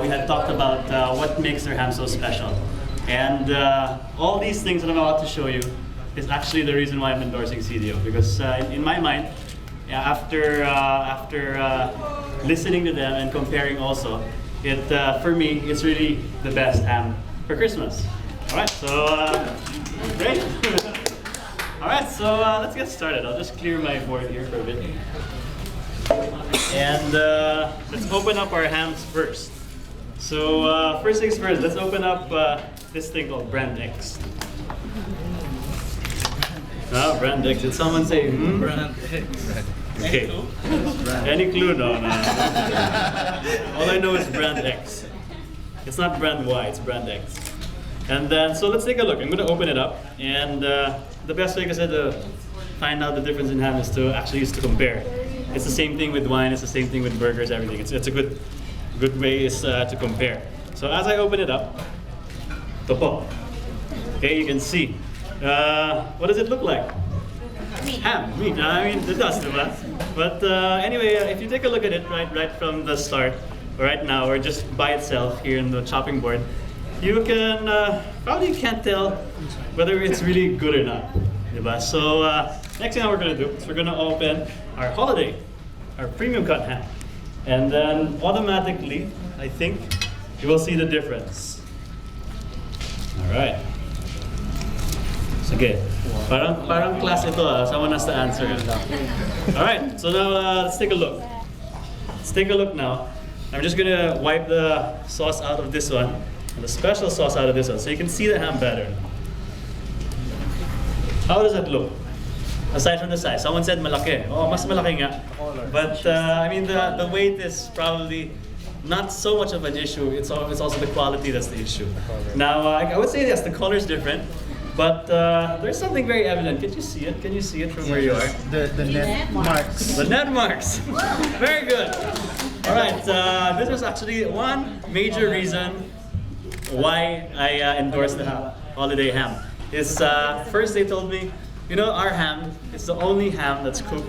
we had talked about what makes their ham so special. And all these things that I'm about to show you is actually the reason why I'm endorsing CDO. Because in my mind, after listening to them and comparing also, for me, it's really the best ham for Christmas. All right, so great. All right, so let's get started. I'll just clear my board here for a bit. And let's open up our hams first. So first things first, let's open up this thing called Brand X. Brand X. Did someone say, Brand X. Okay. Any clue? No. All I know is Brand X. It's not Brand Y, it's Brand X. And then, so let's take a look. I'm going to open it up. And the best way, like I said, to find out the difference in ham is to actually use to compare. It's the same thing with wine, it's the same thing with burgers, everything. It's a good way is to compare. So as I open it up, okay, you can see. What does it look like? Ham, meat. I mean, it does, right? But anyway, if you take a look at it right from the start, right now, or just by itself here in the chopping board, you can probably can't tell whether it's really good or not. Diba? So next thing we're going to do is we're going to open our holiday, our premium cut ham. And then automatically, I think, you will see the difference. All right. Okay. Parang class ito, someone has to answer. All right, so now let's take a look. Let's take a look now. I'm just going to wipe the sauce out of this one, and the special sauce out of this one, so you can see the ham better. How does that look? Aside from the size, someone said malaki. Oh, mas malaki nga. But I mean, the weight is probably not so much of an issue. It's also the quality that's the issue. Now, I would say yes, the color is different, but there's something very evident. Can you see it? Can you see it from where you are? The net marks. The net marks. Very good. All right. This was actually one major reason why I endorsed the holiday ham. Is first they told me, you know, our ham is the only ham that's cooked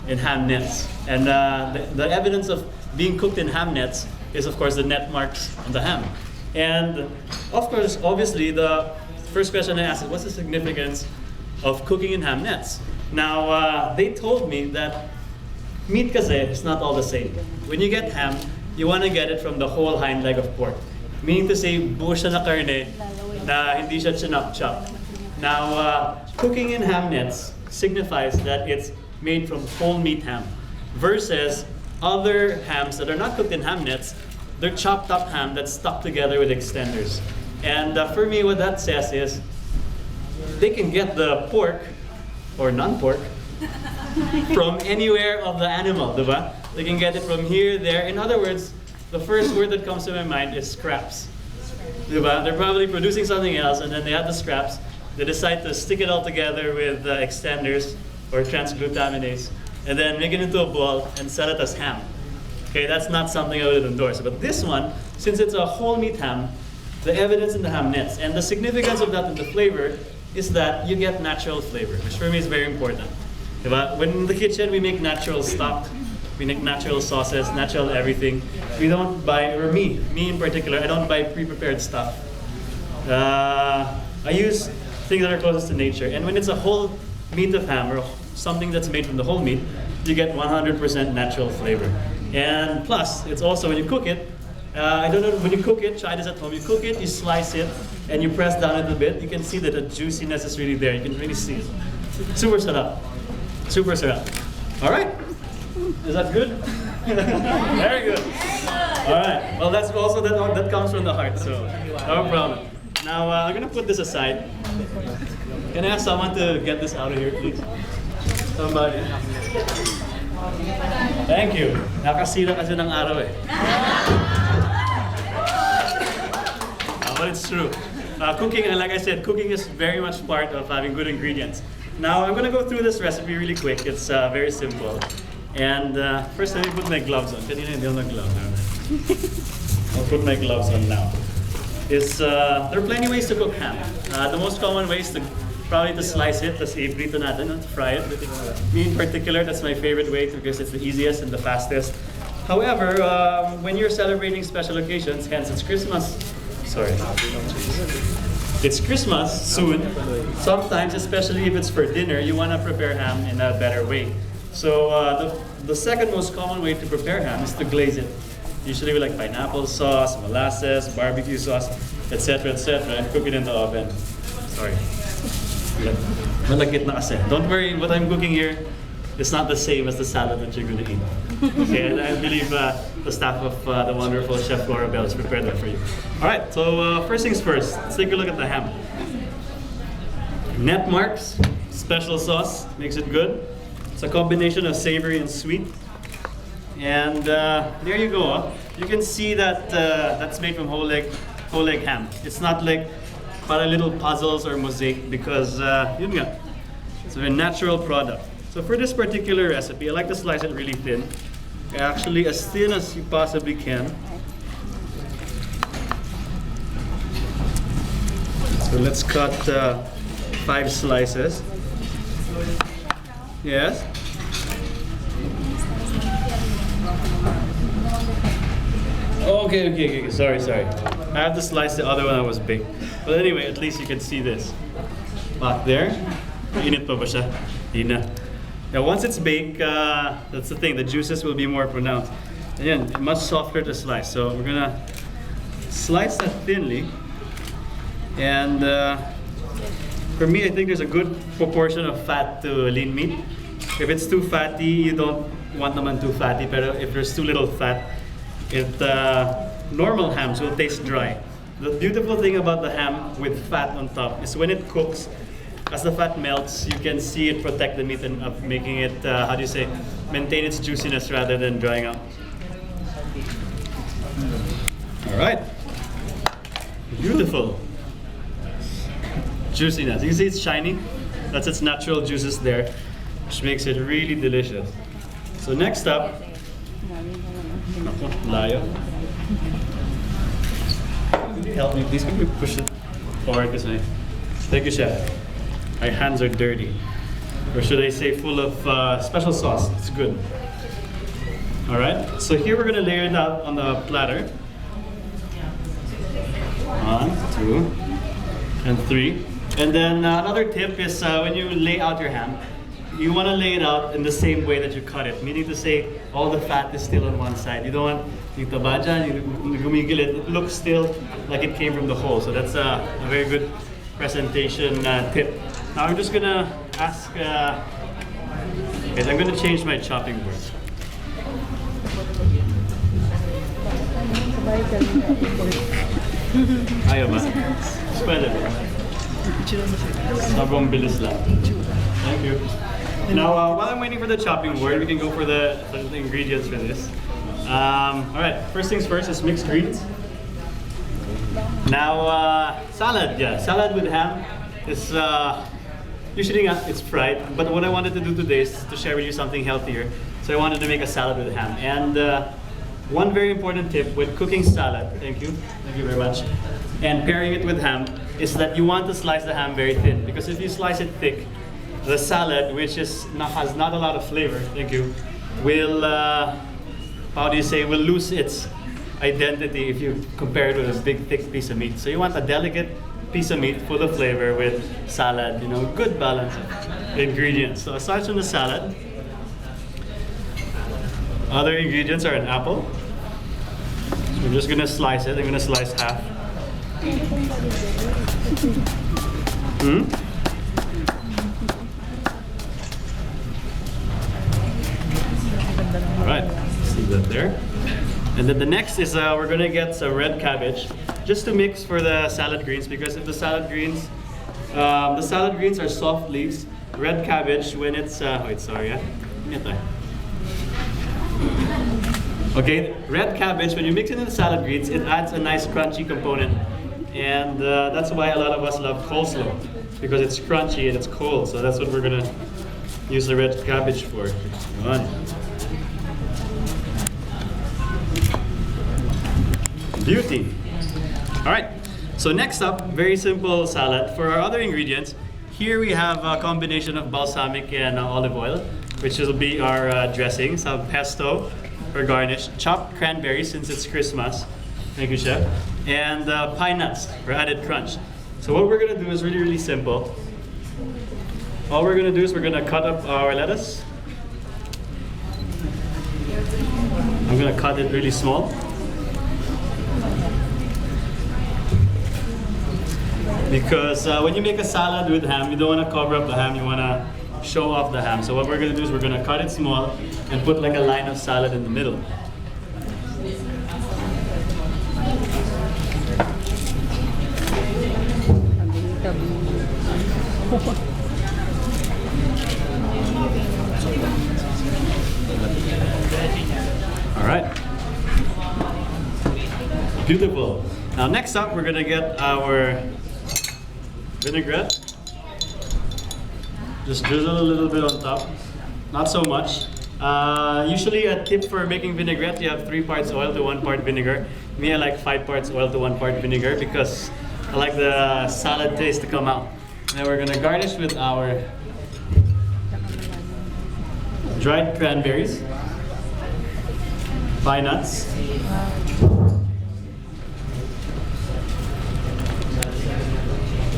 in ham nets. And the evidence of being cooked in ham nets is, of course, the net marks on the ham. And, of course, obviously, the first question I asked is, what's the significance of cooking in ham nets? Now, they told me that meat kasi is not all the same. When you get ham, you want to get it from the whole hind leg of pork. Meaning to say, buo siya na karne na hindi siya chinop-chop. Now, cooking in ham nets signifies that it's made from whole meat ham versus other hams that are not cooked in ham nets. They're chopped up ham that's stuck together with extenders. And for me, what that says is they can get the pork or non-pork from anywhere of the animal, diba? They can get it from here, there. In other words, the first word that comes to my mind is scraps. Diba? They're probably producing something else, and then they have the scraps. They decide to stick it all together with extenders or transglutaminase, and then make it into a ball and sell it as ham. Okay, that's not something I would endorse. But this one, since it's a whole meat ham, the evidence in the ham nets, and the significance of that in the flavor is that you get natural flavor, which for me is very important. Diba? When in the kitchen we make natural stock, we make natural sauces, natural everything. We don't buy, or me in particular, I don't buy pre-prepared stuff. I use things that are closest to nature. And when it's a whole meat of ham or something that's made from the whole meat, you get 100% natural flavor. And plus, it's also when you cook it, I don't know, when you cook it, try this at home, you cook it, you slice it, and you press down a little bit, you can see that the juiciness is really there. You can really see it. Super sarap. Super sarap. All right. Is that good? Very good. All right. Well, that's also, that comes from the heart, so no problem. Now, I'm going to put this aside. Can I ask someone to get this out of here, please? Somebody. Thank you. Nakasira kasi ng araw eh. But it's true. Cooking, like I said, cooking is very much part of having good ingredients. Now, I'm going to go through this recipe really quick. It's very simple. And first, let me put my gloves on. Kanina hindi ako nag-glove. I'll put my gloves on now. There are plenty of ways to cook ham. The most common way is probably to slice it, tas i-prito natin, to fry it. Me in particular, that's my favorite way because it's the easiest and the fastest. However, when you're celebrating special occasions, hence it's Christmas. Sorry. It's Christmas soon. Sometimes, especially if it's for dinner, you want to prepare ham in a better way. So the second most common way to prepare ham is to glaze it. Usually with like pineapple sauce, molasses, barbecue sauce, etc., and cook it in the oven. Sorry. Malagkit na kasi. Don't worry, what I'm cooking here is not the same as the salad that you're going to eat. Okay, and I believe the staff of the wonderful Chef Laura Bell has prepared that for you. All right, so first things first, let's take a look at the ham. Net marks, special sauce, makes it good. It's a combination of savory and sweet. And there you go. You can see that that's made from whole leg ham. It's not like para little puzzles or mosaic because yun nga, it's a natural product. So for this particular recipe, I like to slice it really thin. Actually, as thin as you possibly can. So let's cut 5 slices. Yes. Okay. Sorry. I have to slice the other one that was big. But anyway, at least you can see this. Back there. Init pa ba siya? Di na. Now once it's baked, that's the thing, the juices will be more pronounced. Again, much softer to slice. So we're gonna slice that thinly. And for me, I think there's a good proportion of fat to lean meat. If it's too fatty, you don't want naman too fatty. But if there's too little fat, normal hams will taste dry. The beautiful thing about the ham with fat on top is when it cooks, as the fat melts, you can see it protect the meat and making it, maintain its juiciness rather than drying out. All right. Beautiful. Juiciness. You can see it's shiny. That's its natural juices there, which makes it really delicious. So next up, layo. Help me, please. Can you push it forward this way? Thank you, chef. My hands are dirty. Or should I say full of special sauce. It's good. All right, so here we're gonna layer it out on the platter. 1, 2, and 3. And then another tip is when you lay out your ham, you wanna lay it out in the same way that you cut it. Meaning to say, all the fat is still on one side. You don't want yung taba dyan, yung gumigilid. It looks still like it came from the hole. So that's a very good presentation tip. Now I'm just gonna ask, guys, I'm gonna change my chopping board. Ayaw ba? Pwede ba? Sobrang bilis lang. Thank you. Now, while I'm waiting for the chopping board, we can go for the ingredients for this. Alright, first things first is mixed greens. Now, salad, salad with ham is usually it's fried, but what I wanted to do today is to share with you something healthier. So I wanted to make a salad with ham. And one very important tip with cooking salad, thank you very much, and pairing it with ham, is that you want to slice the ham very thin, because if you slice it thick, the salad, which has not a lot of flavor, thank you, will, will lose its identity if you compare it with a big thick piece of meat. So you want a delicate piece of meat full of flavor with salad, good balance of ingredients. So aside from the salad, other ingredients are an apple. So I'm just gonna slice it. I'm gonna slice half. All right, see that there. And then the next is we're gonna get some red cabbage, just to mix for the salad greens, because if the salad greens are soft leaves, red cabbage when it's okay, red cabbage when you mix it in the salad greens, it adds a nice crunchy component, and that's why a lot of us love coleslaw, because it's crunchy and it's cold. So that's what we're gonna use the red cabbage for. Come on. Beauty. All right, so next up, very simple salad. For our other ingredients, here we have a combination of balsamic and olive oil, which will be our dressing, some pesto, for garnish, chopped cranberries since it's Christmas. Thank you, chef. And pine nuts for added crunch. So what we're gonna do is really, really simple. All we're gonna do is we're gonna cut up our lettuce. I'm gonna cut it really small. Because when you make a salad with ham, you don't wanna cover up the ham, you wanna show off the ham. So what we're gonna do is we're gonna cut it small and put like a line of salad in the middle. All right. Beautiful. Now next up, we're gonna get our vinaigrette. Just drizzle a little bit on top, not so much. Usually a tip for making vinaigrette, you have 3 parts oil to 1 part vinegar. Me, I like 5 parts oil to 1 part vinegar because I like the salad taste to come out. Now we're gonna garnish with our dried cranberries, pine nuts,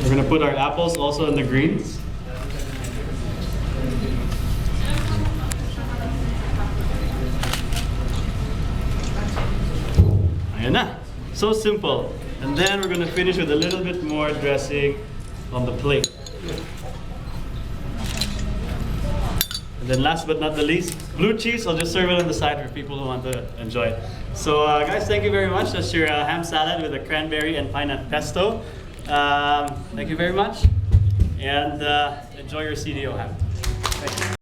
we're gonna put our apples also in the greens. Ayan na. So simple. And then we're gonna finish with a little bit more dressing on the plate. And then last but not the least, blue cheese. I'll just serve it on the side for people who want to enjoy it. So guys, thank you very much. That's your ham salad with a cranberry and pine nut pesto. Thank you very much. And enjoy your CDO ham. Thank you.